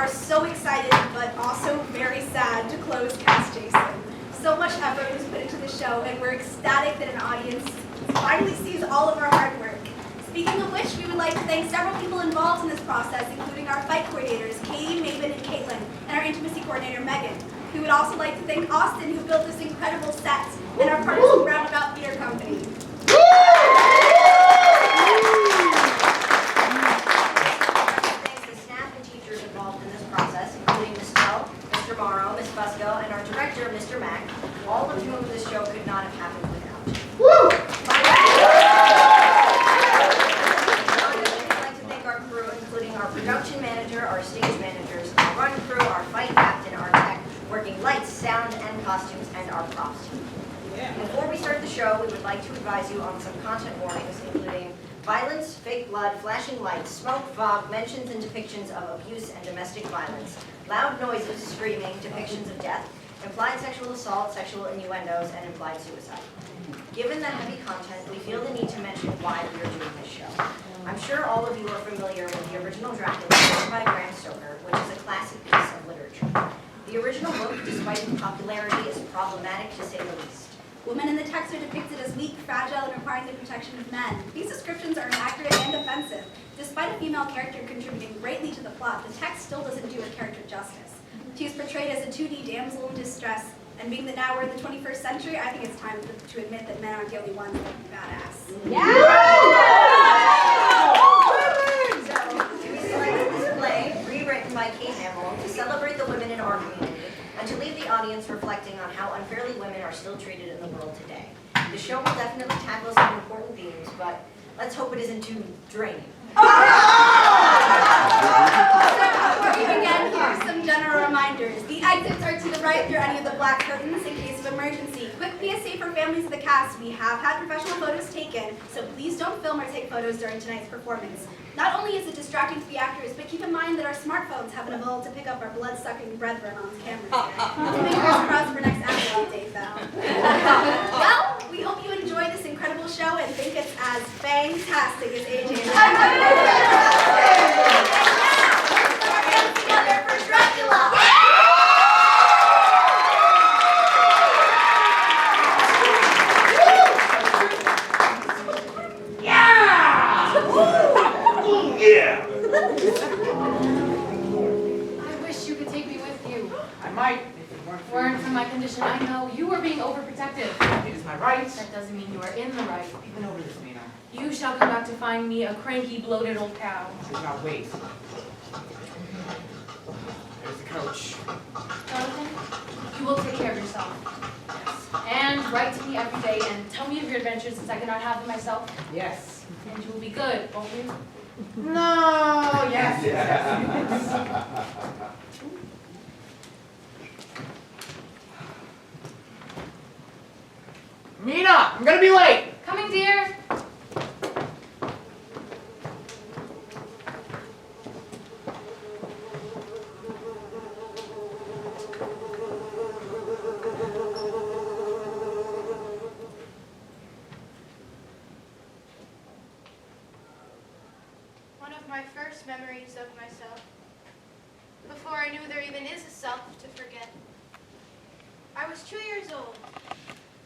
are so excited, but also very sad to close Cast Jason. So much effort was put into the show, and we're ecstatic that an audience finally sees all of our hard work. Speaking of which, we would like to thank several people involved in this process, including our fight coordinators, Katie, Maven, and Caitlin, and our intimacy coordinator, Megan. We would also like to thank Austin, who built this incredible set, and our partners at Roundabout Theater Company. And our director, Mr. Mack, all of whom this show could not have happened without. Woo! I'd like to thank our crew, including our production manager, our stage managers, our run crew, our fight captain, our tech, working lights, sound, and costumes, and our props team. Yeah. Before we start the show, we would like to advise you on some content warnings, including violence, fake blood, flashing lights, smoke, fog, mentions and depictions of abuse and domestic violence, loud noises, screaming, depictions of death, implied sexual assault, sexual innuendos, and implied suicide. Given the heavy content, we feel the need to mention why we are doing this show. I'm sure all of you are familiar with the original Dracula written by Bram Stoker, which is a classic piece of literature. The original book, despite its popularity, is problematic to say the least. Women in the text are depicted as weak, fragile, and requiring the protection of men. These descriptions are inaccurate and offensive. Despite a female character contributing greatly to the plot, the text still doesn't do her character justice. She is portrayed as a 2D damsel in distress, and being that now we're in the 21st century, I think it's time to admit that men aren't the only ones that can be badass. Yeah! So, we selected this play, rewritten by Kate Hamill, to celebrate the women in our community, and to leave the audience reflecting on how unfairly women are still treated in the world today. The show will definitely tackle some important themes, but let's hope it isn't too draining. Before we begin, here are some general reminders. The exits are to the right through any of the black curtains in case of emergency. Quick PSA for families of the cast, we have had professional photos taken, so please don't film or take photos during tonight's performance. Not only is it distracting to the actors, but keep in mind that our smartphones haven't evolved to pick up our blood-sucking brethren on cameras. Fingers crossed for next Apple update, though. Well, we hope you enjoy this incredible show and think it's as fantastic as AJ and Together for Dracula! Yeah! I wish you could take me with you. I might, if it Weren't for my condition, I know you are being overprotective. It is my right. That doesn't mean you are in the right. We've been over this, Mina. You shall come back to find me a cranky, bloated old cow. Should not wait. There's the coach. Jonathan, you will take care of yourself. Yes. And write to me every day and tell me of your adventures since I cannot have them myself. Yes. And you will be good, won't you? No, yes, yes. Mina, I'm gonna be late. Coming, dear. One of my first memories of myself, before I knew there even is a self to forget. I was 2 years old,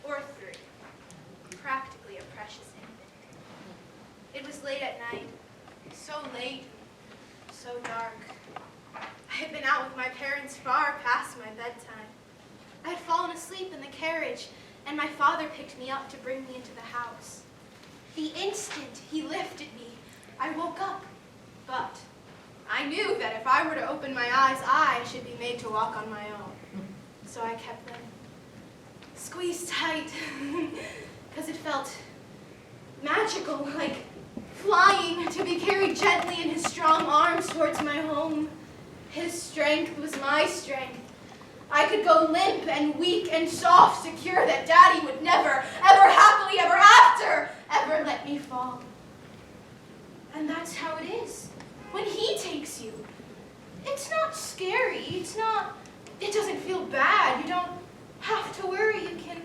or 3, practically a precious infant. It was late at night, so late, so dark. I had been out with my parents far past my bedtime. I had fallen asleep in the carriage, and my father picked me up to bring me into the house. The instant he lifted me, I woke up, but I knew that if I were to open my eyes, I should be made to walk on my own. So I kept them squeezed tight, because it felt magical, like flying, to be carried gently in his strong arms towards my home. His strength was my strength. I could go limp and weak and soft, secure that Daddy would never, ever happily, ever after, ever let me fall. And that's how it is when he takes you. It's not scary. It doesn't feel bad. You don't have to worry. You can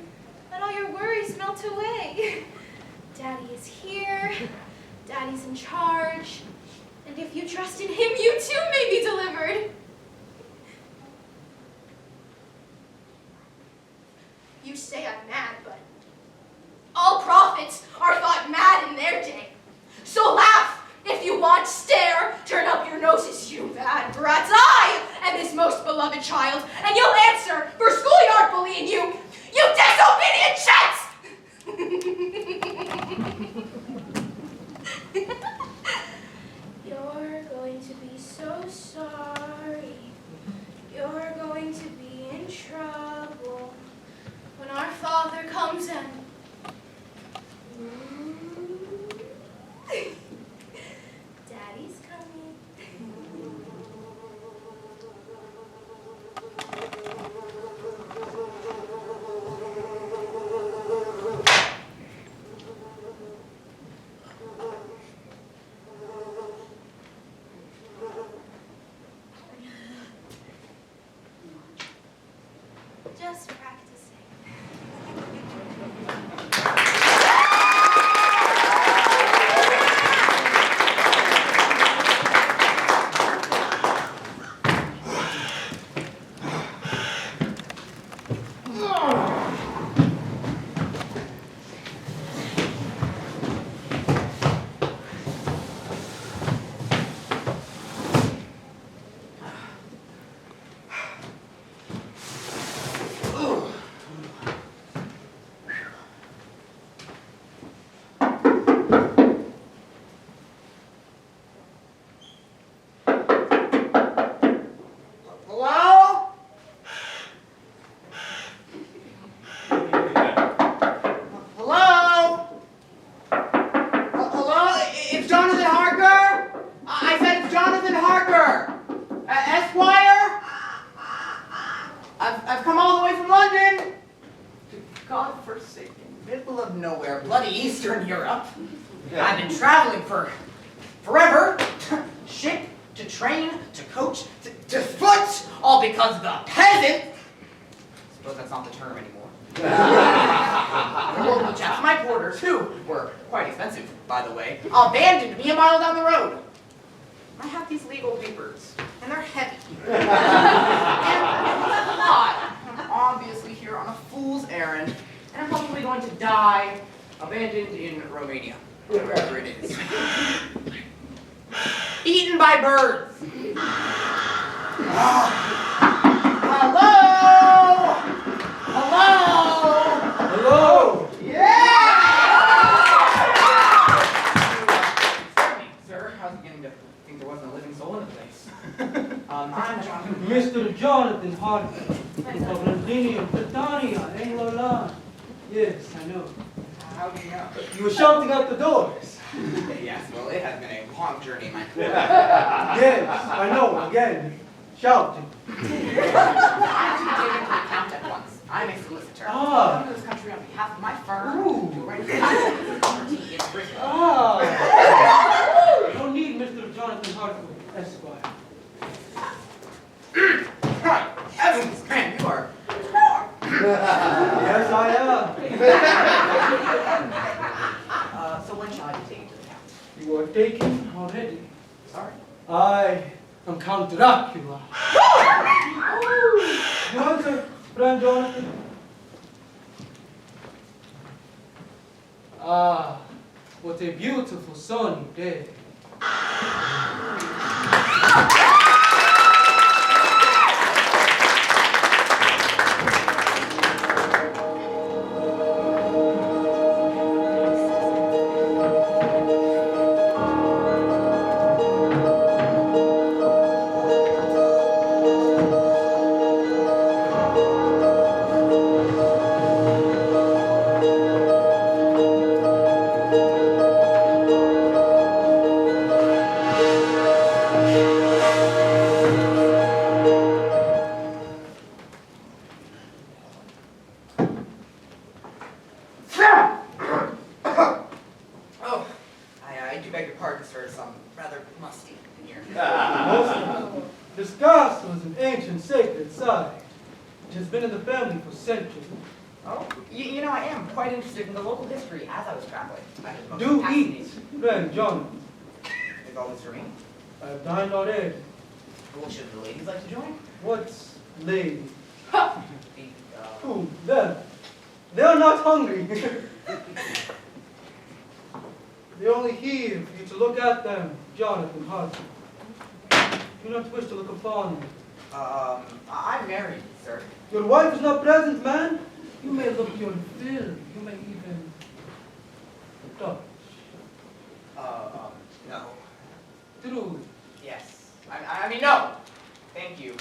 let all your worries melt away. Daddy is here. Daddy's in charge. And if you trust in him, you too may be delivered. the child, and you'll answer for schoolyard bullying you disobedient chits! You're going to be so sorry. You're going to be in trouble when our father comes in. Daddy's coming. Just practicing. Hello? Hello? Hello? It's Jonathan Harker? I said it's Jonathan Harker. Esquire? I've come all the way from London. To God-forsaken middle of nowhere, bloody Eastern Europe. I've been traveling for forever. Ship, to train, to coach, to foot, all because of the peasant. Suppose that's not the term anymore. The local chaps, my quarters, who were quite expensive, by the way, abandoned me a mile down the road. I have these legal papers, and they're heavy. And I'm obviously here on a fool's errand, and I'm probably going to die abandoned in Romania, wherever it is. Eaten by birds. Hello? Hello? Hello! Yeah! Excuse me, sir. I was beginning to think there wasn't a living soul in the place. I'm Jonathan. Mr. Jonathan Harker of Londinium, Britannia, Anglo-Lan. Yes, I know. How do you know? You were shouting out the doors. Yes, well, it has been a long journey, my friend. Yes, I know, again. Shouting. I'm to be taken to account at once. I'm a solicitor. Ah. I've come to this country on behalf of my firm Ooh. to arrange property in Britain. Ah! No need, Mr. Jonathan Harker, Esquire. Right. Heavens, man, you are Yes, I am. so when shall I be taken to the count? You are taken already. Sorry. I am Count Dracula. You answer, friend Jonathan? Ah, what a beautiful sunny day. Oh, I do beg your pardon, sir. I'm rather musty in here. This castle is an ancient sacred site. It has been in the family for centuries. Oh, you know, I am quite interested in the local history as I was traveling. I had most Do fascinating- eat, friend Jonathan. Is all this for me? I have dined already. Well, should the ladies like to join? What's lady? The, Who? Them. They are not hungry. They're only here for you to look at them, Jonathan Harker. Do not wish to look upon me. I'm married, sir. Your wife is not present, man. You may look your fill. You may even touch. No. Truly. Yes. I mean, no. Thank you.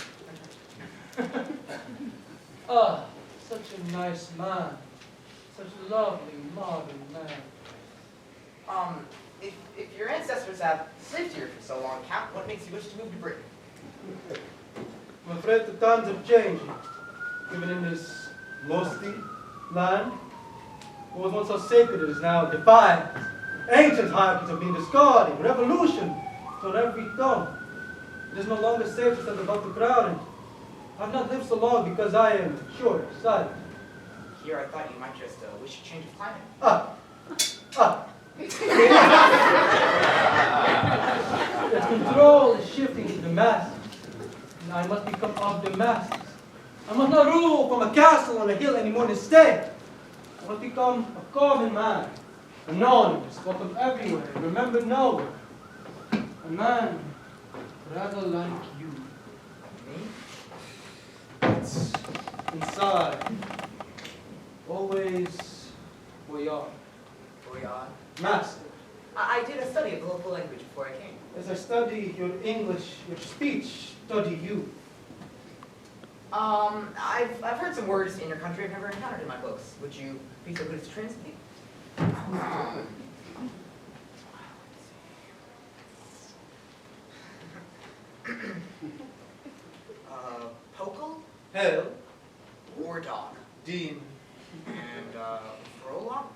Ah, such a nice man. Such a lovely modern man. If your ancestors have lived here for so long, Count, what makes you wish to move to Britain? I'm afraid the times are changing. Even in this musty land, what was once so sacred is now defied. Ancient hierarchies are being discarded. Revolution is on every tongue. It is no longer safe to stand above the crowd. And I've not lived so long because I am short-sighted. Here, I thought you might just wish a change of climate. Its control is shifting to the masses. And I must become of the masses. I must not rule from a castle on a hill anymore. Instead, I must become a common man. Anonymous, welcome everywhere, remembered nowhere. A man rather like you. Me? It's inside. Always we are. Bouillon. Master. I did a study of the local language before I came. As I study your English, your speech, study you. I've heard some words in your country I've never encountered in my books. Would you be so good as to translate? Pokal? Hell, War dog. demon, And, Prologue?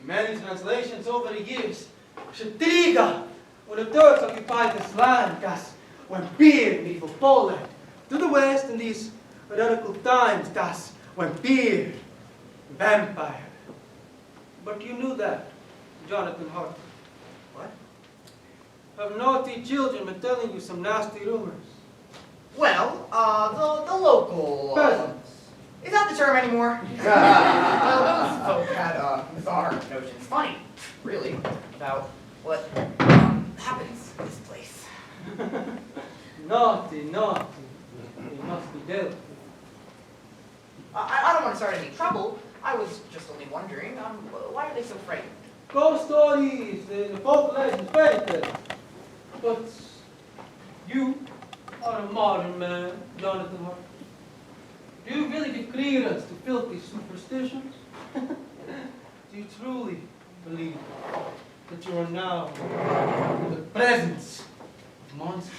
many translations over the years. Shatriga, when the Turks occupied this land, das when beer medieval Poland. To the west in these radical times, das when beer, vampire. But you knew that, Jonathan Harper. What? Have naughty children been telling you some nasty rumors? Well, the local... Peasants. Is that the term anymore? Those folk had bizarre notions. Funny, really, about what happens in this place. Naughty, naughty. They must be dealt with. I don't want to start any trouble. I was just only wondering, why are they so frightened? Ghost stories, the folk legends, fairy tales. But you are a modern man, Jonathan Harper. Do you really give credence to filthy superstitions? Do you truly believe that you are now in the presence of monsters?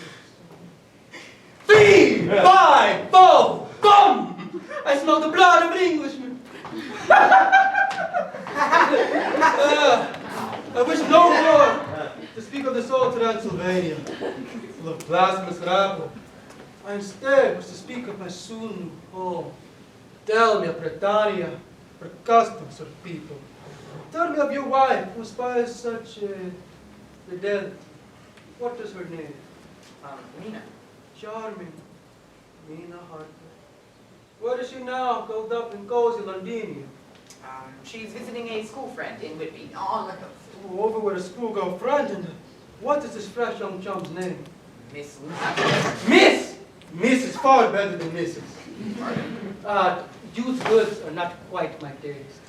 Fee! Fi! Fo! Bum! I smell the blood of an Englishman. I wish no more to speak of this old Transylvania, full of blasphemous rabble. I instead was to speak of my soon home. Tell me of Britannia, her customs, her people. Tell me of your wife who inspires such fidelity. What is her name? Mina. Charming. Mina Harper. Where is she now, curled up in cozy Londinia? She's visiting a school friend in Whitby, on the coast. Ooh, over where the schoolgirl friend and what is this fresh young chum's name? Miss Lucy. Miss! Miss is far better than Mrs. Pardon? Used goods are not quite my taste.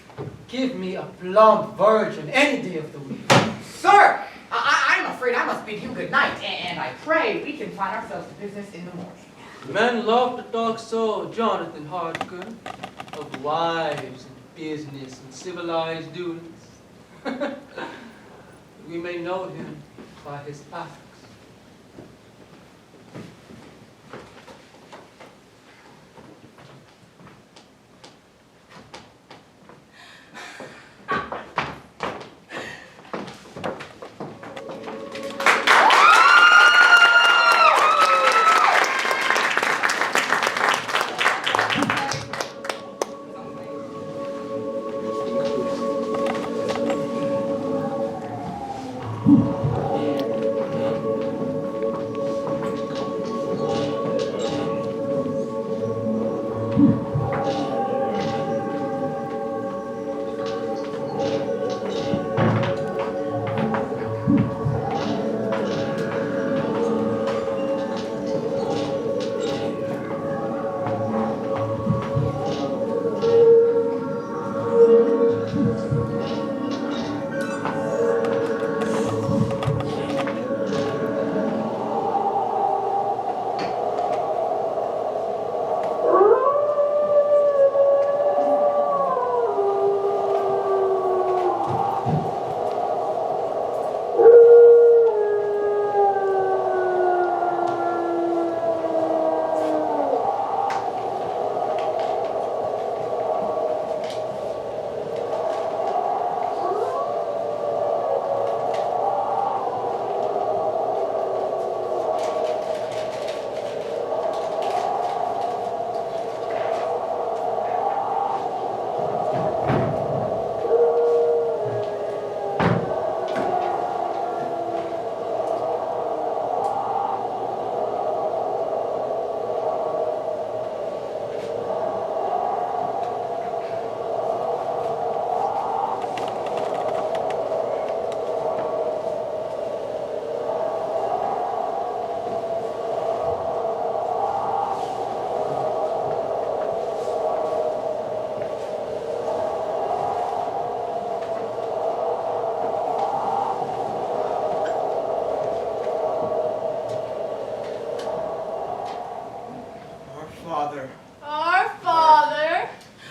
Give me a plump virgin any day of the week. Sir! I'm afraid I must bid you good night, and I pray we can find ourselves to business in the morning. Men love to talk so, Jonathan Harker, of wives and business and civilized duties. We may know him by his acts. Father. Our Father.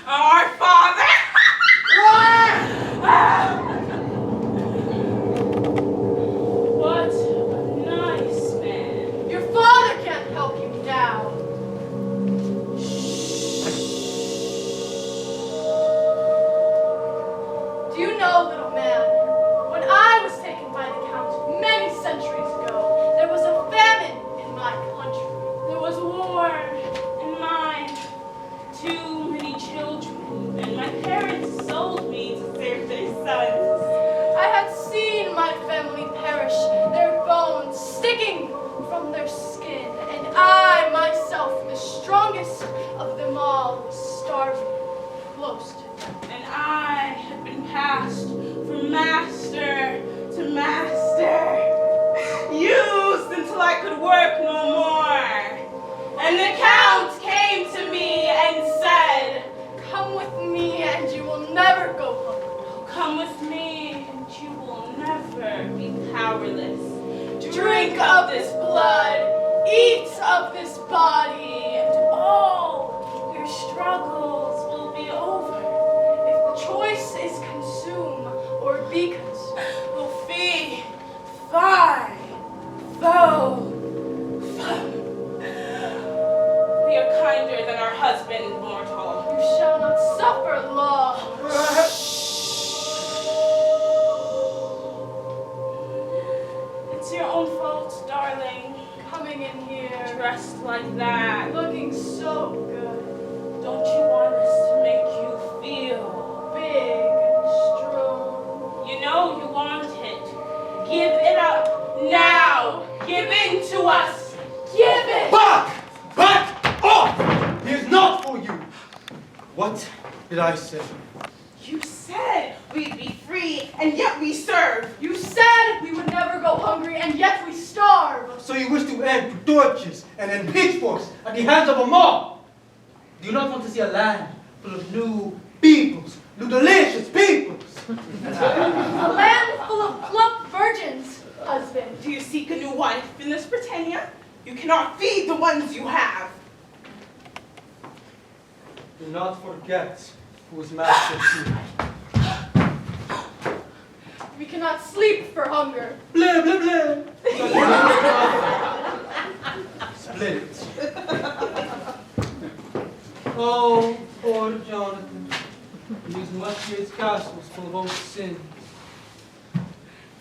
Our Father! What a nice man. Your father can't help you now. Do you know, little man, when I was taken by the Count many centuries ago, there was a famine in my country. There was war in mine. Too many children, and my parents sold me to save their sons. I had seen my family perish, their bones sticking from their skin, and I myself, the strongest of them all, was starving close to death. And I had been passed from master to master, used until I could work no more. And the Count came to me and said, Come with me and you will never go hungry. come with me and you will never be powerless. Drink of this blood, eat of this body, and all Your struggles will be over. if the choice is consume or be consumed. Will fee, fi, fo, fum. We are kinder than our husband mortal. You shall not suffer long. It's your own fault, darling. Coming in here, Dressed like that. looking so good, Don't you want us to make you feel? big and strong. You know you want it. Give it up now. Give in to us. Give it! Back! Back off! He is not for you. What did I say? You said we'd be free, and yet we serve. You said we would never go hungry, and yet we starve. So you wish to end with torches and then pitchforks at the hands of a mob? Do you not want to see a land full of new peoples, new delicious peoples? A land full of plump virgins, husband. Do you seek a new wife in this Britannia? You cannot feed the ones you have. Do not forget whose master you. We cannot sleep for hunger. Blah, blah, blah. Split it. Oh, poor Jonathan. These Westgate's castles full of old sin.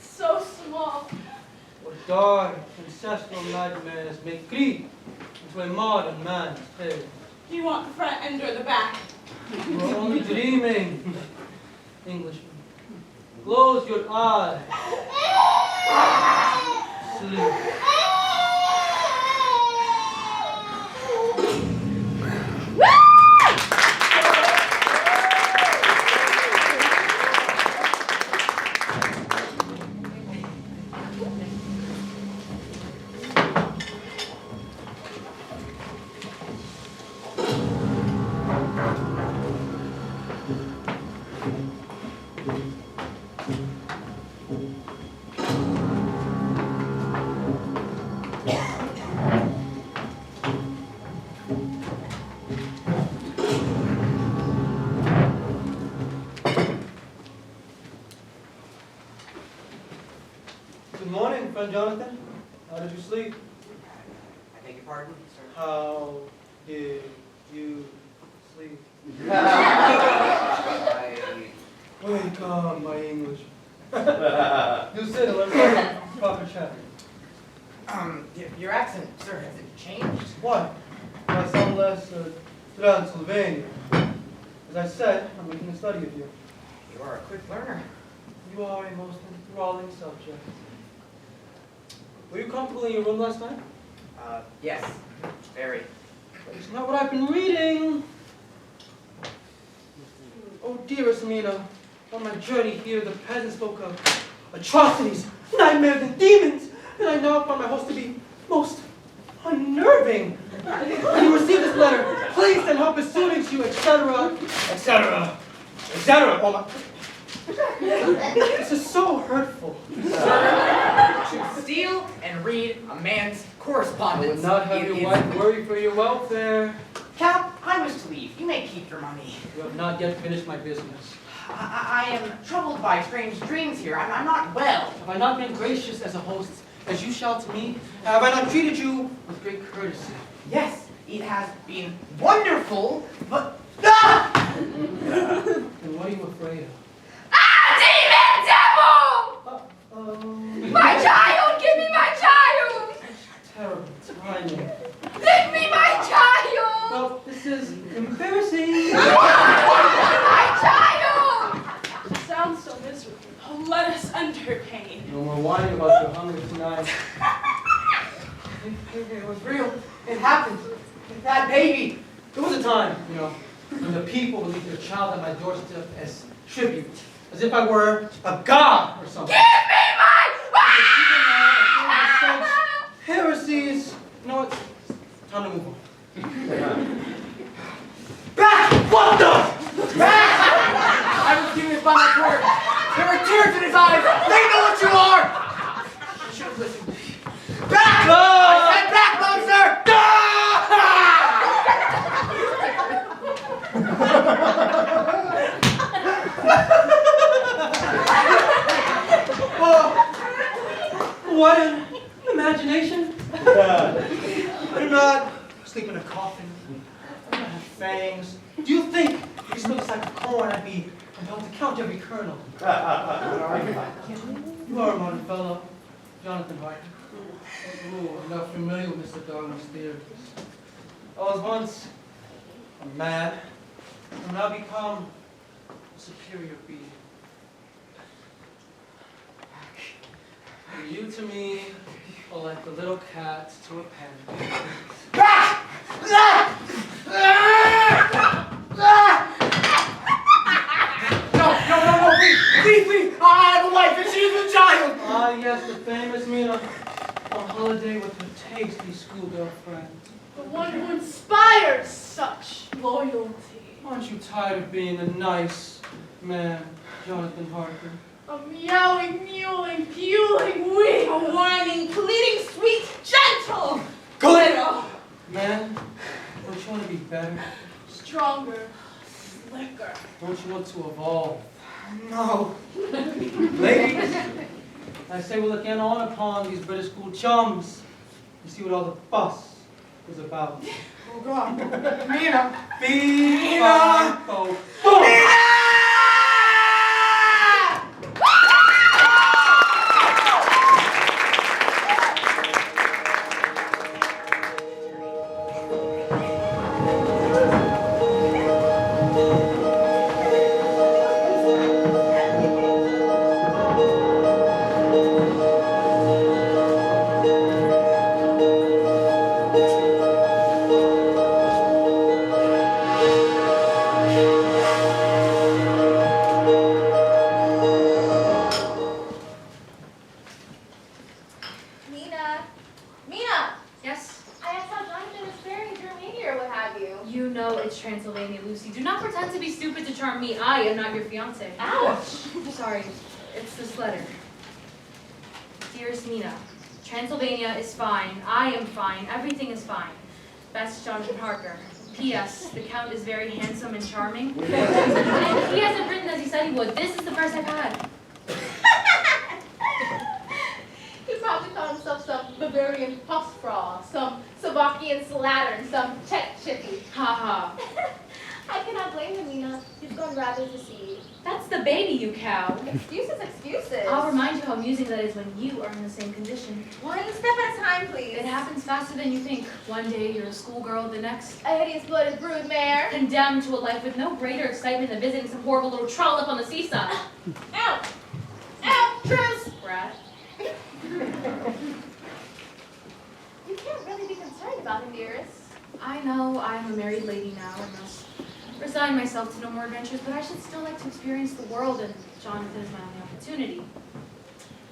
So small. What dark ancestral nightmares make creep into a modern man's head. Do you want the front end or the back? You are only dreaming, Englishman. Close your eyes. Sleep. Good morning, friend Jonathan. How did you sleep? I beg your pardon, sir? How did you sleep? Wake up, my English. You sit and let's have a proper chat. Your accent, sir, has it changed? What? I sound less Transylvania. As I said, I'm making a study of you. You are a quick learner. You are a most enthralling subject. Were you comfortable in your room last night? Yes, very. It's not what I've been reading. Oh, dearest Mina, on my journey here, the peasants spoke of atrocities, nightmares, and demons, and I now find my host to be most unnerving. When you receive this letter, please send help as soon as you, etc., etc., etc. Oh my. This is so hurtful. To steal and read a man's I correspondence. would not have your wife worry for your welfare. Cap, I wish to leave. You may keep your money. You have not yet finished my business. I am troubled by strange dreams here. I'm not well. Have I not been gracious as a host, as you shall to me? Have I not treated you with great courtesy? Yes, it has been wonderful, but... Ah! And what are you afraid of? Demon devil! Uh-oh. My child! Give me my child! Terrible timing. Give me my child! Well, this is embarrassing. My child! You sound so miserable. Oh, let us enter pain. No more whining about your hunger tonight. It was real. It happened. That baby. There was a time, when the people would leave their child at my doorstep as tribute, as if I were a god or something. Give me my... Such heresies. You know what? Time to move on. Back! What the? Back! I was giving it by my word. There are tears in his eyes. They know what you are. You should have listened. Back! No! I said back, monster! Oh, what an imagination. I do not sleep in a coffin. I don't have fangs. Do you think if you spoke like a corn, I'd be compelled to count every kernel? You are a modern fellow, Jonathan Harker. Oh, I'm not familiar with Mr. Darwin's theories. I was once a man, and now become a superior being. And you to me are like the little cat to a pen. Back! No, please, I have a wife and she's a child. Ah, yes, the famous Mina on holiday with her tasty schoolgirl friends. The one who inspires such loyalty. Aren't you tired of being a nice man, Jonathan Harker? A meowing, mewing, puling, weak, a whining, pleading, sweet, gentle, little, Man, don't you want to be better? stronger, slicker. Don't you want to evolve? No. Ladies, I say we'll look in on upon these British school chums and see what all the fuss is about. Oh, God. Mina. Mina! Oh, Transylvania, Lucy. Do not pretend to be stupid to charm me. I am not your fiance. Ouch! Sorry, it's this letter. Dearest Mina, Transylvania is fine. I am fine. Everything is fine. Best, Jonathan Harker. P.S. The Count is very handsome and charming. And he hasn't written as he said he would. This is the first I've had. He probably called himself some Bavarian puffsfraw, some Slovakian slattern, some Czech chippy. Ha ha. I cannot blame him, Nina. He's gone rather to seed. That's the baby, you cow. Excuses, excuses. I'll remind you how amusing that is when you are in the same condition. One step at a time, please. It happens faster than you think. One day you're a schoolgirl, the next A hideous-blooded broodmare. condemned to a life with no greater excitement than visiting some horrible little trollop on the seaside. Ow! Ow! Truce! Brat. You can't really be concerned about him, dearest. I know I'm a married lady now and must resign myself to no more adventures, but I should still like to experience the world, and Jonathan is my only opportunity.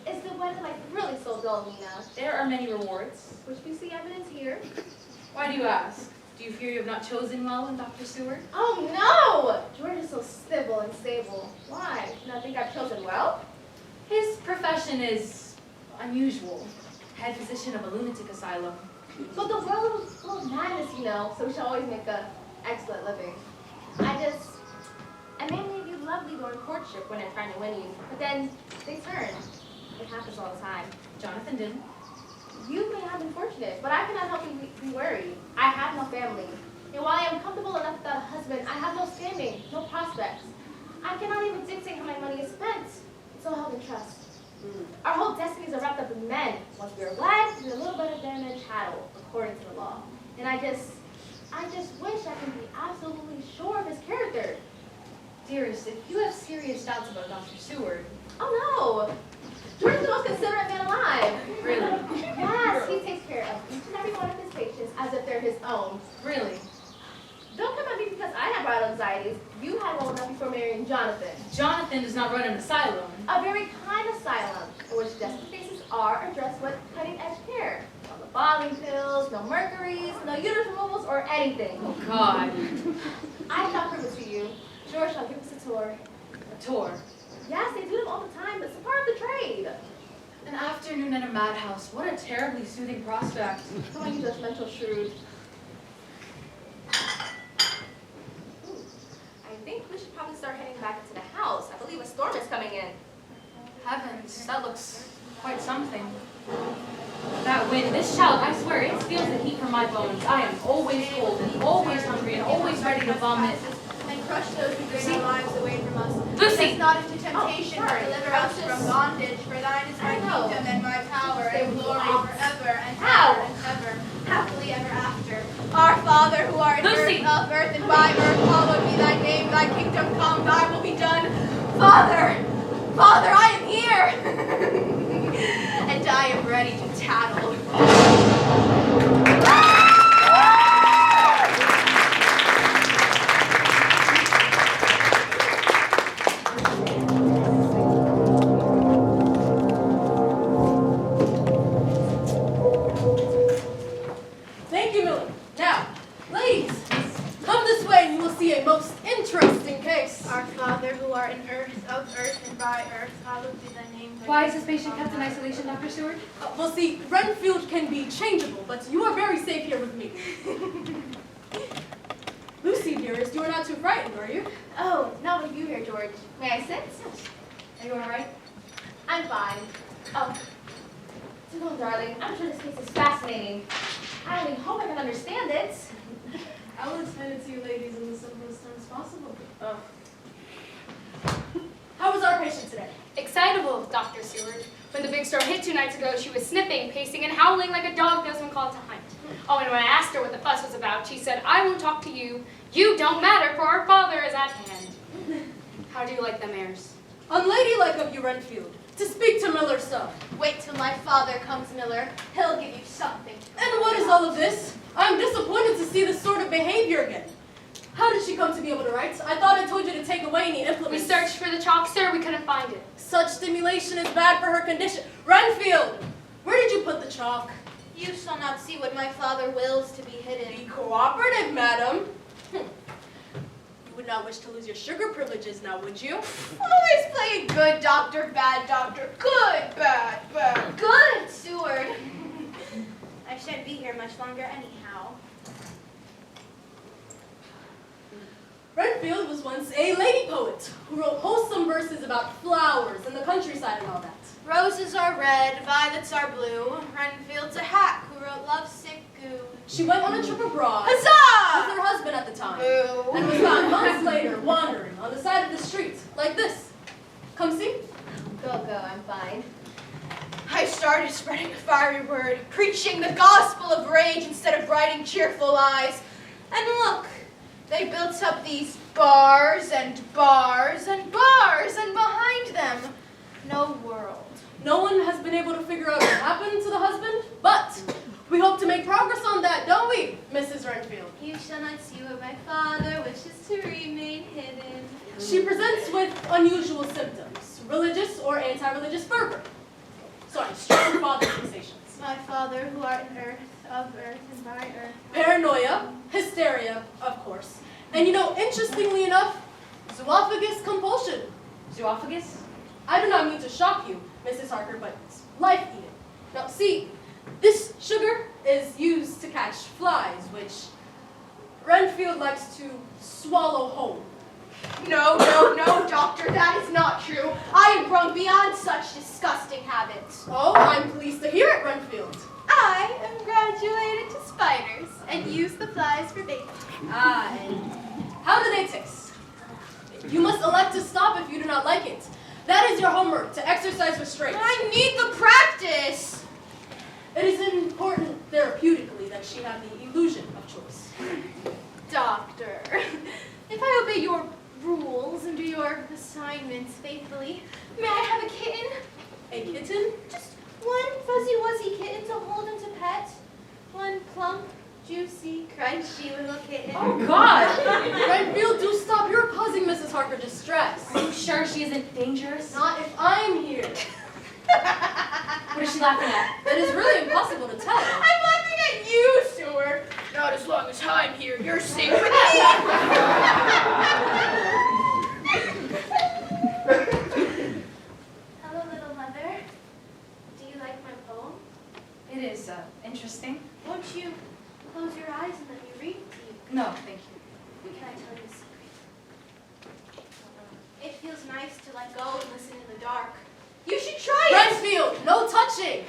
Is the wedding life really so dull, Nina? There are many rewards. Which we see evidence here. Why do you ask? Do you fear you have not chosen well in Dr. Seward? Oh no! George is so civil and stable. Why? Do you not think I've chosen well? His profession is unusual. Head physician of a lunatic asylum. But the world will old madness, you know, so we should always make a excellent living. A man may be lovely during courtship when they're trying to win you, but then they turn. It happens all the time. Jonathan didn't. You may have been fortunate, but I cannot help you be worried. I have no family. And while I am comfortable enough without a husband, I have no standing, no prospects. I cannot even dictate how my money is spent. It's all held in trust. Our whole destinies are wrapped up in men. Once we are wed, we're a little bit of them and chattel, according to the law. And I just wish I could be absolutely sure of his character. Dearest, if you have serious doubts about Dr. Seward. Oh no! George is the most considerate man alive. Really? Yes, he takes care of each and every one of his patients as if they're his own. Really? Don't come at me because I have bridal anxieties. You had well enough before marrying Jonathan. Jonathan does not run an asylum. A very kind asylum in which desperate faces are addressed with cutting-edge care. No bottling pills, no mercuries, no uterus removals, or anything. Oh, God. I shall prove it to you. George shall give us a tour. A tour. Yes, they do them all the time. It's a part of the trade. An afternoon at a madhouse. What a terribly soothing prospect. Come on, you judgmental shrew. I think we should probably start heading back into the house. I believe a storm is coming in. Heavens, that looks quite something. That wind, this shout, I swear, it steals the heat from my bones. I am always cold and always hungry and always ready to vomit. And crush those who bring our lives away from us. Lucy! Lead us not into temptation, Oh, but sorry. deliver us from bondage. For thine is my I know. kingdom and my power Stay and with glory us. forever and Ow. ever and ever, happily ever after. Our Father who art in Lucy! earth, of earth and by earth, hallowed be thy name. Thy kingdom come, thy will be done. Father, Father, I am here, and I am ready to tattle. Thank you, Miller. Now, ladies, come this way and you will see a most interesting case. Our Father who art in earth, of earth and by earth, hallowed be thy name. Why is this patient kept in isolation, Dr. Seward? Well, see, Renfield can be changeable, but you are very safe here with me. Lucy, dearest, you are not too frightened, are you? Oh, not with you here, George. May I sit? Are you all right? I'm fine. Oh, no, darling. I'm sure this case is fascinating. I only hope I can understand it. I will explain it to you ladies in the simplest terms possible. How was our patient today? Excitable, Dr. Seward. When the big storm hit 2 nights ago, she was sniffing, pacing, and howling like a dog does when called to hunt. Oh, and when I asked her what the fuss was about, she said, I won't talk to you. You don't matter, for our father is at hand. How do you like them airs? Unladylike of you, Renfield, to speak to Miller so. Wait till my father comes, Miller. He'll give you something. And what is all of this? I'm disappointed to see this sort of behavior again. How did she come to be able to write? I thought I told you to take away any We implements. searched for the chalk, sir. We couldn't find it. Such stimulation is bad for her condition. Renfield, where did you put the chalk? You shall not see what my father wills to be hidden. Be cooperative, madam. You would not wish to lose your sugar privileges now, would you? Always playing good doctor, bad doctor. Good, bad, bad. Good, Seward. I shan't be here much longer anyhow. Renfield was once a lady poet who wrote wholesome verses about flowers and the countryside and all that. Roses are red, violets are blue. Renfield's a hack who wrote lovesick goo. She went on a trip abroad Huzzah! with her husband at the time Boo. and was found months later wandering on the side of the street like this. Come see. Go, I'm fine. I started spreading a fiery word, preaching the gospel of rage instead of writing cheerful lies. And look, they built up these bars and bars and bars, and behind them, no world. No one has been able to figure out what happened to the husband, but we hope to make progress on that, don't we, Mrs. Renfield? You shall not see what my father wishes to remain hidden. She presents with unusual symptoms, religious or anti-religious fervor. Sorry, strong father sensations. My Father who art in earth, of earth and by earth. Paranoia, hysteria, of course. And you know, interestingly enough, zoophagous compulsion. Zoophagous? I do not mean to shock you, Mrs. Harker, but it's life-eating. Now, see, This sugar is used to catch flies, which Renfield likes to swallow whole. No, no, no, doctor, that is not true. I have grown beyond such disgusting habits. Oh, I'm pleased to hear it, Renfield. I am graduated to spiders and use the flies for bait. Ah, and how do they taste? You must elect to stop if you do not like it. That is your homework, to exercise restraint. I need the practice. It is important therapeutically that she have the illusion of choice. Doctor, if I obey your rules and do your assignments faithfully, may I have a kitten? A kitten? Just one fuzzy-wuzzy kitten to hold and to pet. One plump, juicy, crunchy little kitten. Oh, God! Renfield, do stop. You're causing Mrs. Harker distress. Are you sure she isn't dangerous? Not if I'm here. What is she laughing at? It is really impossible to tell. I'm laughing at you, Seward. Not as long as I'm here. You're safe with me. Hello, little mother. Do you like my poem? It is interesting. Won't you close your eyes and let me read to you? No, thank you. Can I tell you a secret? It feels nice to let go and listen in the dark. You should try it! Renfield, no touching!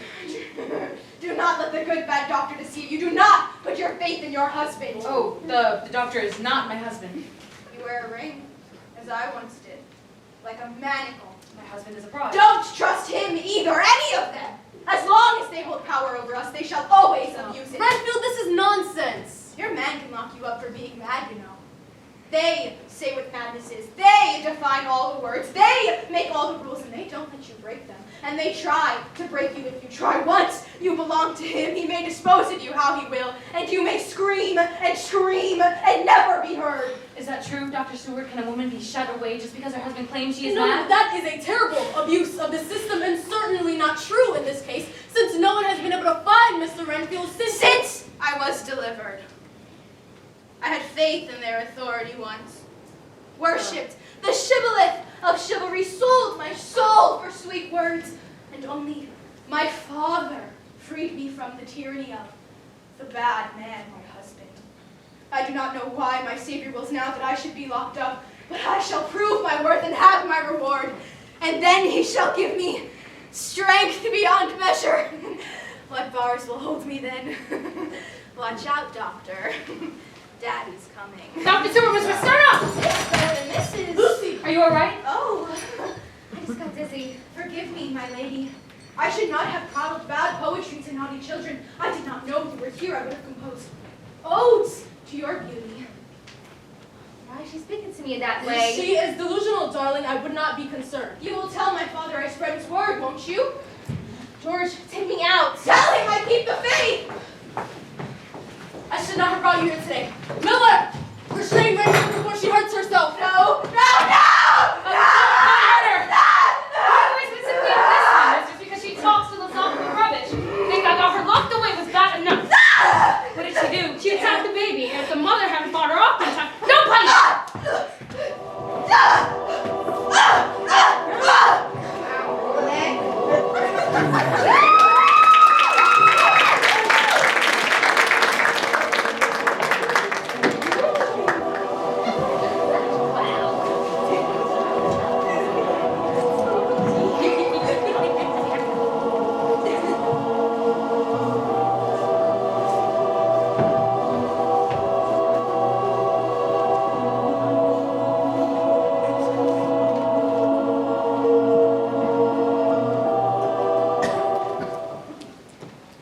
Do not let the good bad doctor deceive you. Do not put your faith in your husband. Oh, the doctor is not my husband. You wear a ring, as I once did, like a manacle. My husband is abroad. Don't trust him either, any of them. As long as they hold power over us, they shall always abuse it. Renfield, this is nonsense. Your man can lock you up for being mad, you know. They say what madness is. They define all the words. They make all the rules, and they don't let you break them. And they try to break you if you try. Once you belong to him, he may dispose of you how he will, and you may scream and never be heard. Is that true, Dr. Seward? Can a woman be shut away just because her husband claims she is No, mad? that is a terrible abuse of the system, and certainly not true in this case, since no one has been able to find Mr. Renfield Since I was delivered, I had faith in their authority once. Worshipped the shibboleth of chivalry, sold my soul for sweet words, and only my father freed me from the tyranny of the bad man, my husband. I do not know why my Savior wills now that I should be locked up, but I shall prove my worth and have my reward, and then he shall give me strength beyond measure. What bars will hold me then? Watch out, doctor. Daddy's coming. Dr. Seward, Miss Misterna! Mrs. Lucy! Are you all right? Oh, I just got dizzy. forgive me, my lady. I should not have prattled bad poetry to naughty children. I did not know you were here. I would have composed odes to your beauty. Why is she speaking to me in that way? She is delusional, darling. I would not be concerned. You will tell my father I spread his word, won't you? George, take me out. Tell him I keep the faith! I should not have brought you here today. Miller! Restrain Renfield before she hurts herself. No! Why specifically on this one? It's just because she talks philosophical rubbish. Think I got her locked away was bad enough. What did she do? She attacked the baby, and if the mother hadn't fought her off in time, don't punish her!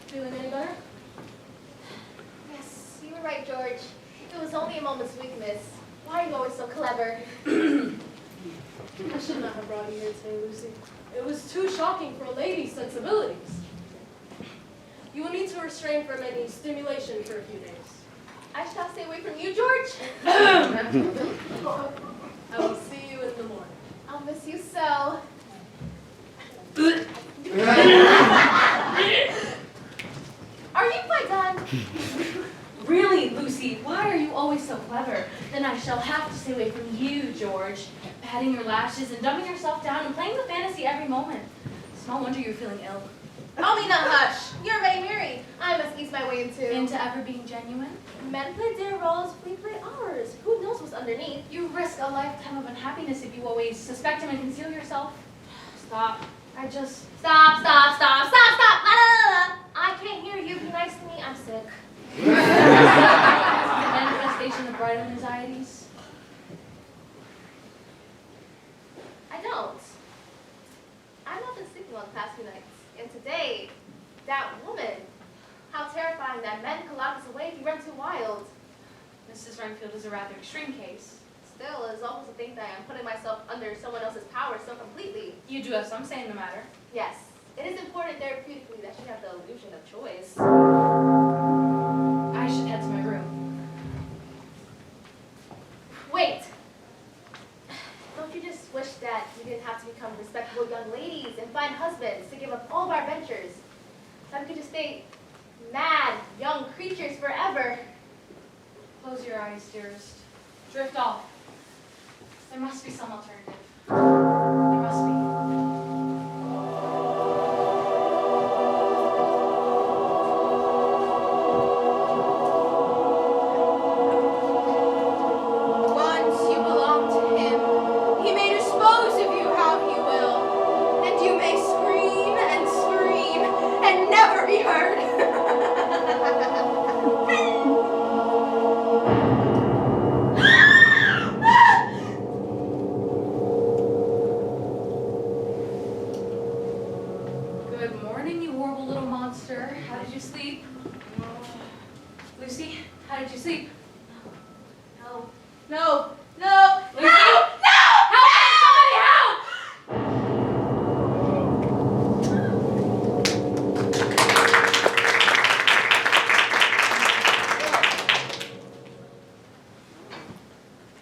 Feeling any better? Yes, you were right, George. It was only a moment's weakness. Why are you always so clever? I should not have brought you here today, Lucy. It was too shocking for a lady's sensibilities. You will need to restrain from any stimulation for a few days. I shall stay away from you, George. I will see you in the morning. I'll miss you so. Are you quite done? Really, Lucy, why are you always so clever? Then I shall have to stay away from you, George. Patting your lashes and dumbing yourself down and playing the fantasy every moment. Small wonder you're feeling ill. Oh, Mina, hush. You're already married. I must ease my way into... Into ever being genuine? Men play their roles, we play ours. Who knows what's underneath? You risk a lifetime of unhappiness if you always suspect him and conceal yourself. Stop. I just... Stop. La, la, la, la. I can't hear you. Be nice to me. I'm sick. Manifestation of bridal anxieties. I don't. I've not been sleeping well the past few nights. And today, that woman, how terrifying that men can lock us away if you run too wild. Mrs. Renfield is a rather extreme case. Still, it's almost to think that I am putting myself under someone else's power so completely. You do have some say in the matter. Yes, it is important therapeutically that you have the illusion of choice. I should head to my room. Wait! Don't you just wish that you didn't have to become respectable young ladies and find husbands to give up all of our ventures? That we could just stay mad, young creatures forever. Close your eyes, dearest. Drift off. There must be some alternative. There must be. Once you belong to him, he may dispose of you how he will, and you may scream and never be heard. Good morning, you horrible little monster. How did you sleep? Lucy, how did you sleep? No. No. No. Lucy? No! Help me! Somebody help!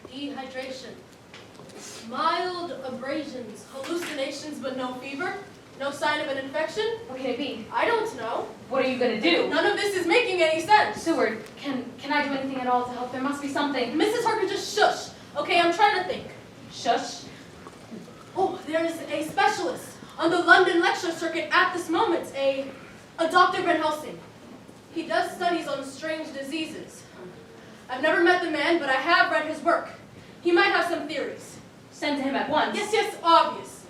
Dehydration. Mild abrasions, hallucinations but no fever, no sign of an infection. What can it be? I don't know. What are you gonna do? None of this is making any sense. Seward, can I do anything at all to help? There must be something. Mrs. Harker, just shush. Okay, I'm trying to think. Shush. Oh, there is a specialist on the London lecture circuit at this moment, a Dr. Van Helsing. He does studies on strange diseases. I've never met the man, but I have read his work. He might have some theories. Send to him at once. Yes, obvious.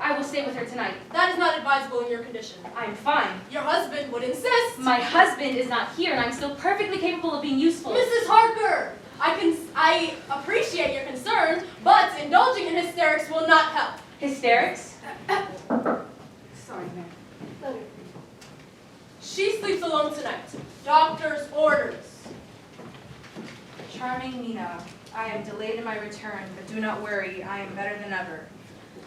I will stay with her tonight. That is not advisable in your condition. I'm fine. Your husband would insist. My husband is not here, and I'm still perfectly capable of being useful. Mrs. Harker, I appreciate your concern, but indulging in hysterics will not help. Hysterics? Sorry, ma'am. She sleeps alone tonight. Doctor's orders. Charming Mina, I am delayed in my return, but do not worry, I am better than ever.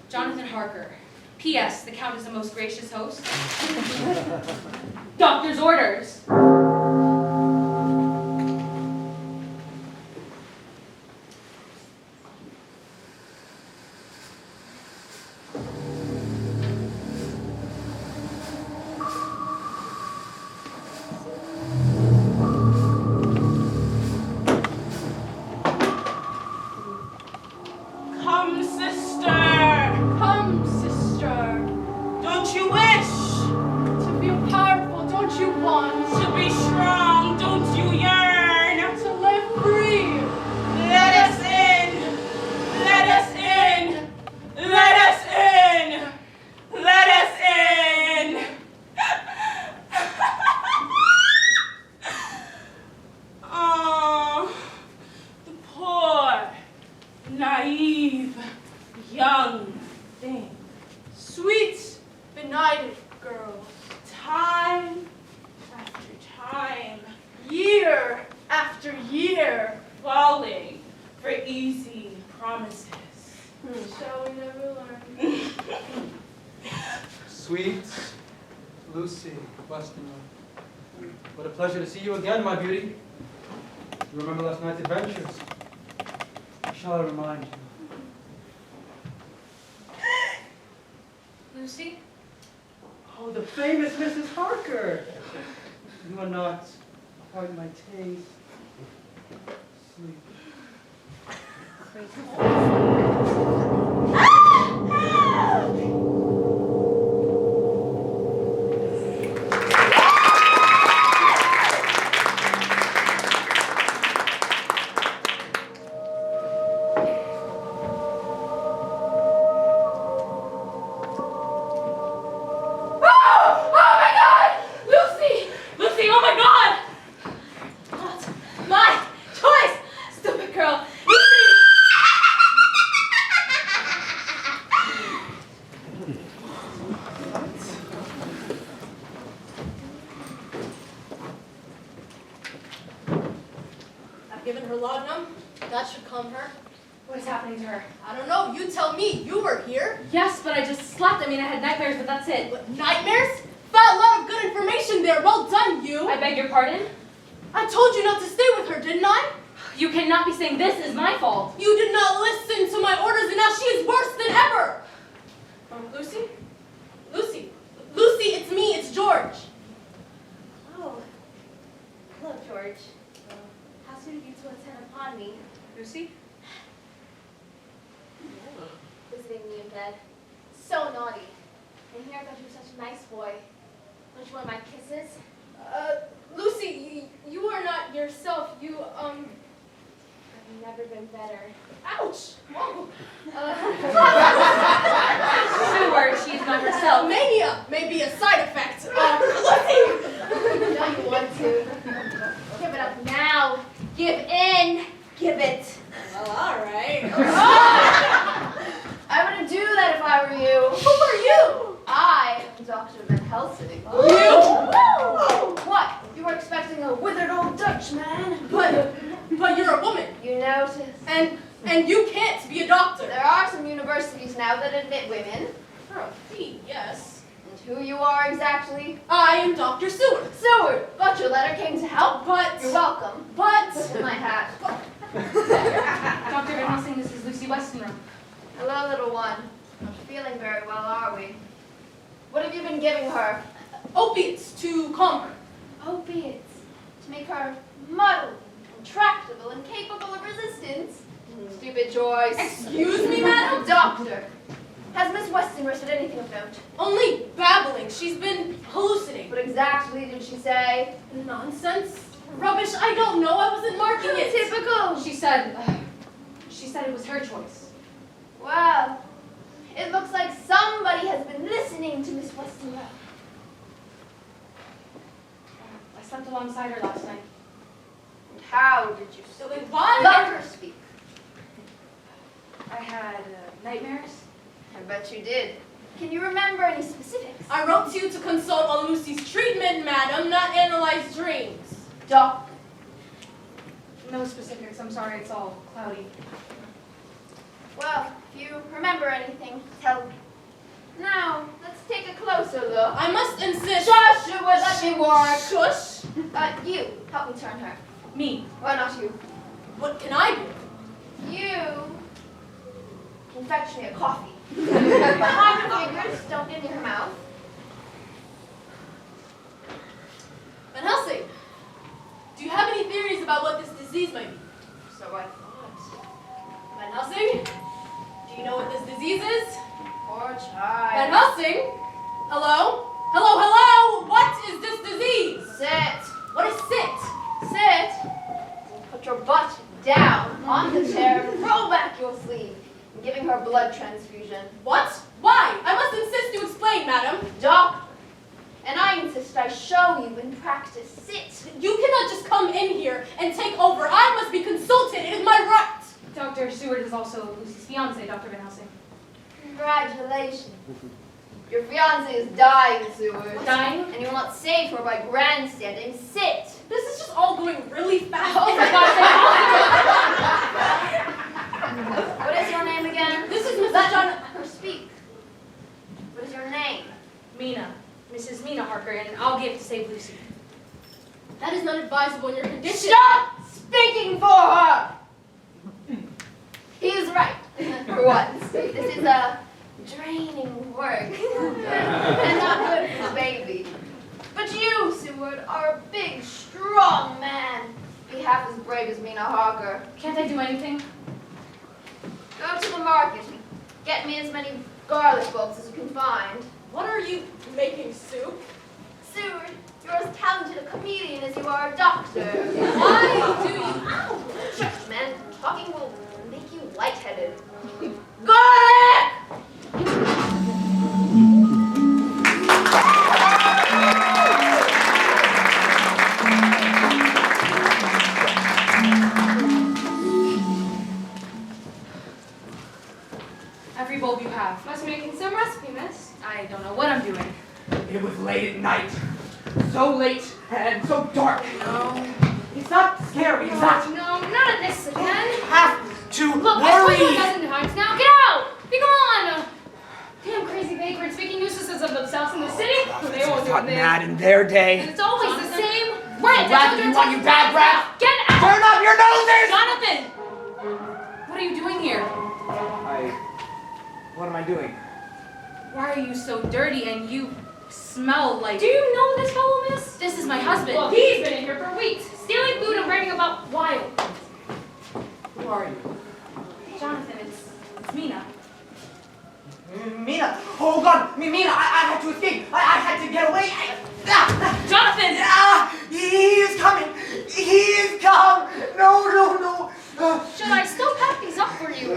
Jonathan Harker. P.S. The Count is the most gracious host. Doctor's orders. Come, sister. Come, sister. Don't you wish To feel powerful, don't you want? to be strong? Don't you yearn? To live free. Let us in. Let us in. Let us in. Let us in. Oh, the poor, naive, young thing. Sweet, benighted girl. Time after time, Year after year. falling for easy promises. Shall we never learn? Sweet Lucy Westenra. What a pleasure to see you again, my beauty. You remember last night's adventures? Shall I remind you? Lucy? Oh, the famous Mrs. Harker. You are not quite my taste. Sleep. given her laudanum. That should calm her. What is happening to her? I don't know. You tell me. You were here. Yes, but I just slept. I mean, I had nightmares, but that's it. What, nightmares? Found a lot of good information there. Well done, you. I beg your pardon? I told you not to stay with her, didn't I? You cannot be saying this is my fault. You did not listen to my orders, and now she is worse than ever. Lucy? Lucy? Lucy, it's me. It's George. Oh, hello, George. How sweet of you to attend upon me. Lucy? Visiting me in bed. So naughty. And here I thought you were such a nice boy. Don't you want my kisses? Lucy, you are not yourself. You, I've never been better. ouch. Whoa. Sure, she is not herself. Mania may be a side effect. Lucy! No, you want to. Give it up now. Give in. Give it. Well, all right. I wouldn't do that if I were you. Who are you? I am Dr. Van Helsing. You? What? You were expecting a withered old Dutchman? But you're a woman. You notice. And you can't be a doctor. There are some universities now that admit women. For a fee, yes. And who you are exactly? I am Dr. Seward. Seward, but your letter came to help. But You're welcome. But In my hat. Dr. Van Helsing, this is Lucy Westenra. Hello, little one. Not feeling very well, are we? What have you been giving her? opiates to calm her. Opiates. To make her muddled, intractable, and capable of resistance. Stupid choice. Excuse me, madam? Doctor, has Miss Westenra said anything of note? Only babbling. She's been hallucinating. What exactly did she say? Nonsense. Rubbish. I don't know. I wasn't marking it. Typical. She said it was her choice. Well, it looks like somebody has been listening to Miss Westenra. I slept alongside her last night. And how did you So speak? then why? Let her speak. I had nightmares. I bet you did. Can you remember any specifics? I wrote to you to consult on Lucy's treatment, madam, not analyze dreams. Doctor. No specifics, I'm sorry, it's all cloudy. Well, if you remember anything, tell me. Now, let's take a closer look. I must insist. Joshua, let me work. Shush. You, help me turn her. Me. Why not you? What can I do? You can fetch me a coffee. Behind your fingers, don't get near her mouth. Van Helsing, do you have any theories about what this disease might be? So I thought. Van Helsing, do you know what this disease is? Poor Van child. Helsing? Hello? Hello, hello? What is this disease? Sit. What is sit? Sit. And put your butt down on the chair and roll back your sleeve. I'm giving her blood transfusion. What? Why? I must insist you explain, madam. Doctor. And I insist I show you in practice. Sit. You cannot just come in here and take over. I must be consulted. It is my right. Dr. Seward is also Lucy's fiance, Dr. Van Helsing. Congratulations. Your fiancé is dying, Seward. Dying? And you will not save her by grandstanding. Sit. This is just all going really fast. Oh my God. What is your name again? This is Mrs. Let John. her speak. What is your name? Mina. Mrs. Mina Harker, and I'll give to save Lucy. That is not advisable in your condition. Stop speaking for her! He is right, for once. This is a draining work, and not good for the baby. But you, Seward, are a big, strong man. Be half as brave as Mina Harker. Can't I do anything? Go to the market. Get me as many garlic bulbs as you can find. What are you making, soup? Seward, you're as talented a comedian as you are a doctor. Why do you? Ow! Shush, man. Talking will make you lightheaded. Garlic! Every bulb you have. Must be making some recipe, miss. I don't know what I'm doing. It was late at night. So late and so dark. No. It's not scary, it's not. No, no, their day. And it's always the same rant. You want you bad breath? Get out! Turn up your noses! Jonathan! What are you doing here? What am I doing? Why are you so dirty and you smell like... Do you know this fellow, miss? This is my husband. Well, he's been in here for weeks, stealing food and writing about wild things. Who are you? Jonathan, it's Mina. Mina! Oh God! Mina! I had to escape! I had to get away! Jonathan! He is coming! He is come! No! Should I still pack these up for you?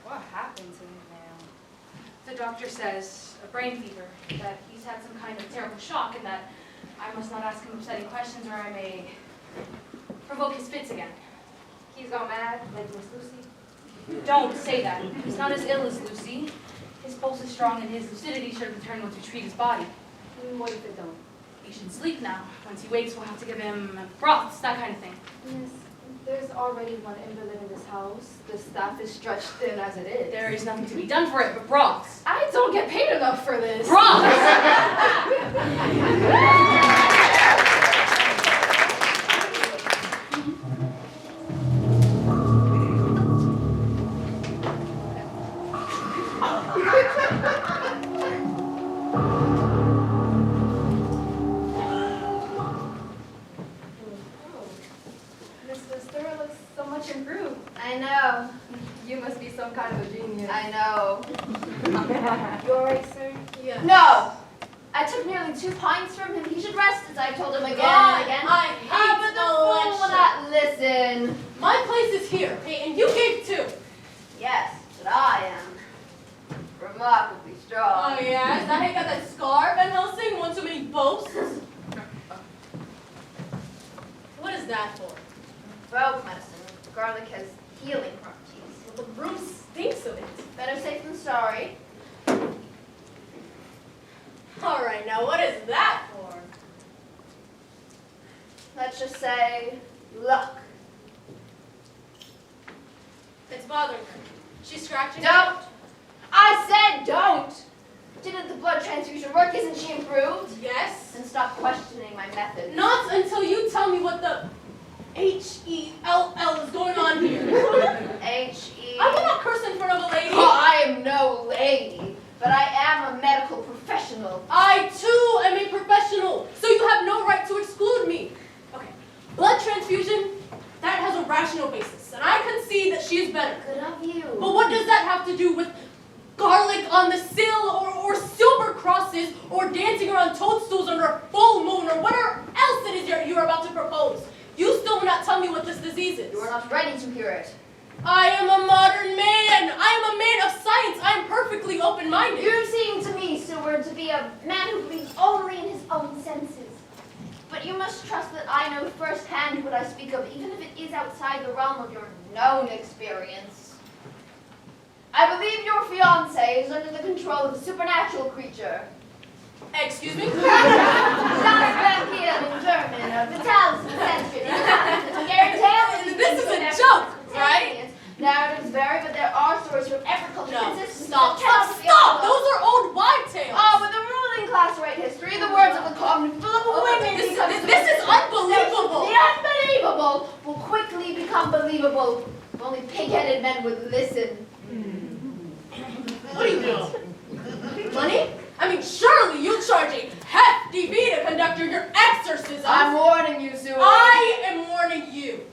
What happened to him now? The doctor says a brain fever, that he's had some kind of terrible shock, and that I must not ask him upsetting questions or I may provoke his fits again. He's gone mad, like Miss Lucy. Don't say that. He's not as ill as Lucy. His pulse is strong and his lucidity should return once we treat his body. What if it don't? He should sleep now. Once he wakes, we'll have to give him broths, that kind of thing. Miss, there's already one invalid in this house. The staff is stretched thin as it is. There is nothing to be done for it but broths. I don't get paid enough for this. Broths! Mr. Stir looks so much improved. I know. You must be some kind of a genius. I know. You alright, sir? Yeah. No! I took nearly 2 pints from him. He should rest, as I've told him again and again. I hate But the fool will not listen. My place is here, okay, and you gave 2. Yes, but I am remarkably strong. Oh yeah? Is that how you got that scar, Van Helsing? One too many boasts? What is that for? Folk medicine. Garlic has healing properties. Well, the room stinks of it. Better safe than sorry. All right, now what is that for? Let's just say luck. It's bothering her. She's scratching. Don't! I said don't! Didn't the blood transfusion work? Isn't she improved? Yes. Then stop questioning my methods. Not until you tell me what the H-E-L-L is going on here. H-E... I will not curse in front of a lady. Oh, I am no lady, but I am a medical professional. I, too, am a professional, so you have no right to exclude me. Okay, blood transfusion, that has a rational basis, and I concede that she is better. Good of you. But what does that have to do with garlic on the sill, or silver crosses, or dancing around toadstools under a full moon, or whatever else it is you're about to propose? You still will not tell me what this disease is. You are not ready to hear it. I am a modern man. I am a man of science. I am perfectly open-minded. You seem to me, Seward, to be a man who believes only in his own senses. But you must trust that I know firsthand what I speak of, even if it is outside the realm of your known experience. I believe your fiancé is under the control of a supernatural creature. Excuse me? Das Vampir in German, Vitalis in Sanskrit, Hungarian tales. This is a joke, right? Narratives vary, but there are stories from every culture. No, Consistent stop. accounts of the Stop! old Those are old wives' tales. Oh, but the ruling class write history. The words of the common full of women. This is unbelievable. The unbelievable will quickly become believable if only pig-headed men would listen. What do you know? Money? I mean, surely you charge a hefty fee to conduct your exorcisms. I'm warning you, Seward. I am warning you.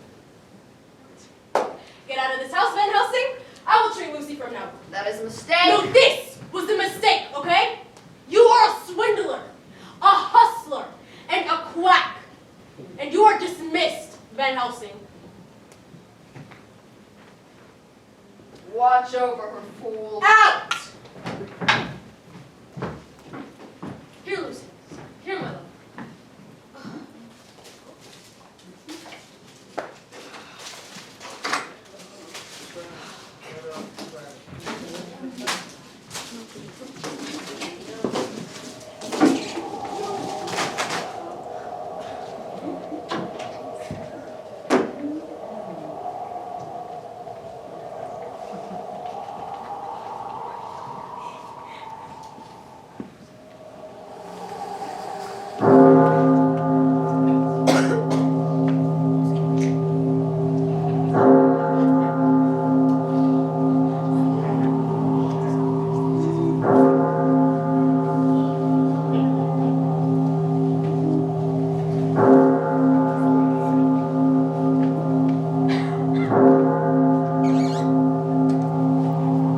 Get out of this house, Van Helsing. I will treat Lucy from now on. That is a mistake. No, this was the mistake, okay? You are a swindler, a hustler, and a quack. And you are dismissed, Van Helsing. Watch over her, fool. Out! Here, Lucy. Here, my love.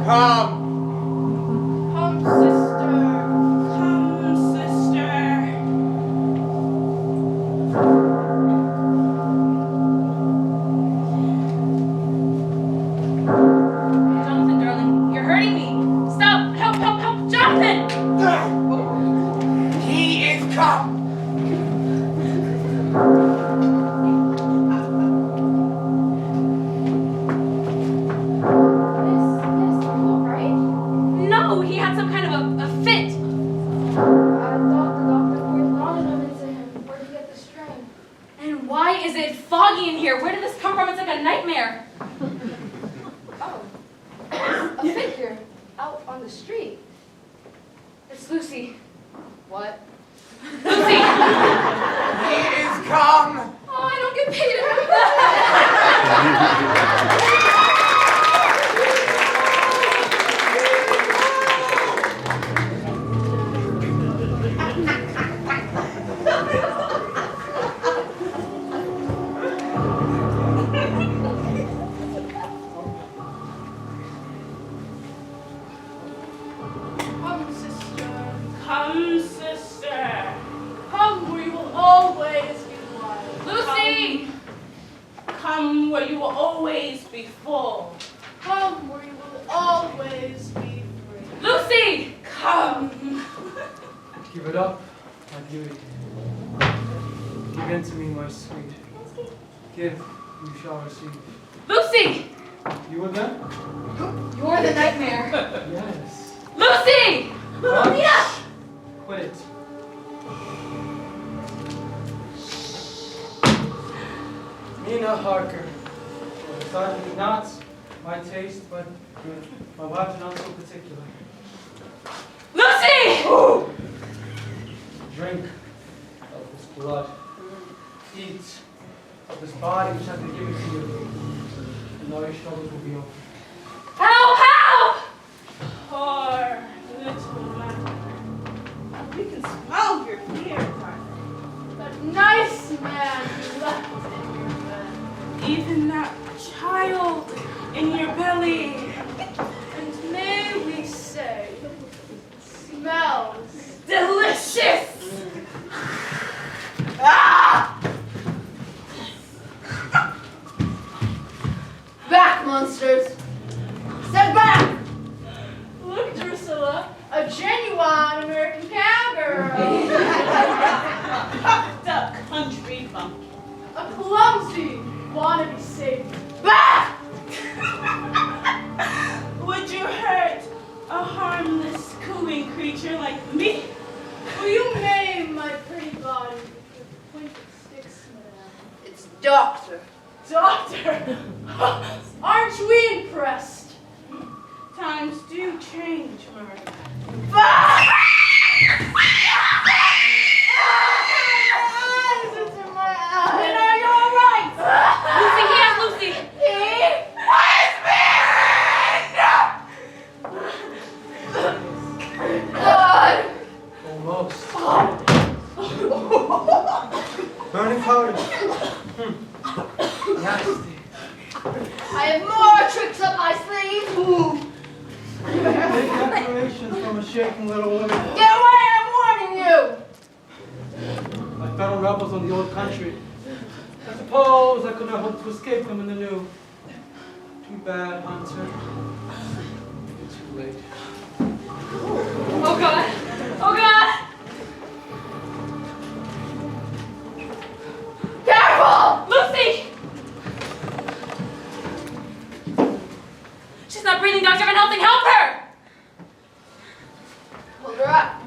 Come. Come, sister. Come, sister. Jonathan, darling, you're hurting me. Stop! Help, help, help! Jonathan! He is come. This cool, right? No, he had some kind of a fit. I thought the doctor poured laudanum into him. Where did he get the strain? And why is it foggy in here? Where did this come from? It's like a nightmare. Oh, a figure out on the street. It's Lucy. What? Lucy! He is come. Oh, I don't get paid enough. Come, sister. Come, sister. Come where you will always be wild. Lucy! Come where you will always be full. Come where you will always be free. Lucy! Come. Give it up, I give it. Give in to me, my sweet. Give, you shall receive. Lucy! You again? You're the nightmare. Yes. Lucy! Shh. Quit it. Mina Harker. Decidedly not my taste, but my wife not so particular. Lucy! Drink of his blood. Eat of his body which has been given to you. And all your struggles will be over. Help! Help! Poor little man. We can smell your fear, darling. That nice man you left in your bed. Even that child in your belly. And may we say, smells Delicious! Ah! back, monsters. Step back. Look, Drusilla, a genuine American cowgirl. Puffed up country bumpkin. A clumsy wannabe savior. Back! Would you hurt a harmless, cooing creature like me? Will you maim my pretty body with your pointed sticks, madame? It's Doctor. Doctor, aren't we impressed? Times do change, Maria. It's in my eyes. And are you all right? Lucy, here, Lucy! God. Almost. Burning powder. Nasty. I have more tricks up my sleeve. Big declarations from a shaking little woman. Get away, I'm warning you. Like fellow rebels on the old country. I suppose I could not hope to escape them in the new. Too bad, Hunter. It's too late. Oh God! Oh God! Careful! Lucy! She's not breathing, Dr. Van Helsing, help her! Hold her up.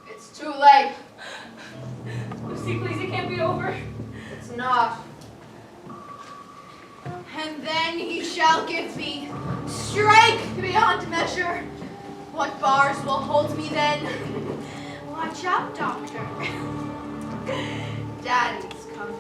It's too late. Lucy, please, it can't be over. It's not. And then he shall give me strength beyond measure. What bars will hold me then? Watch out, Doctor. Daddy's coming.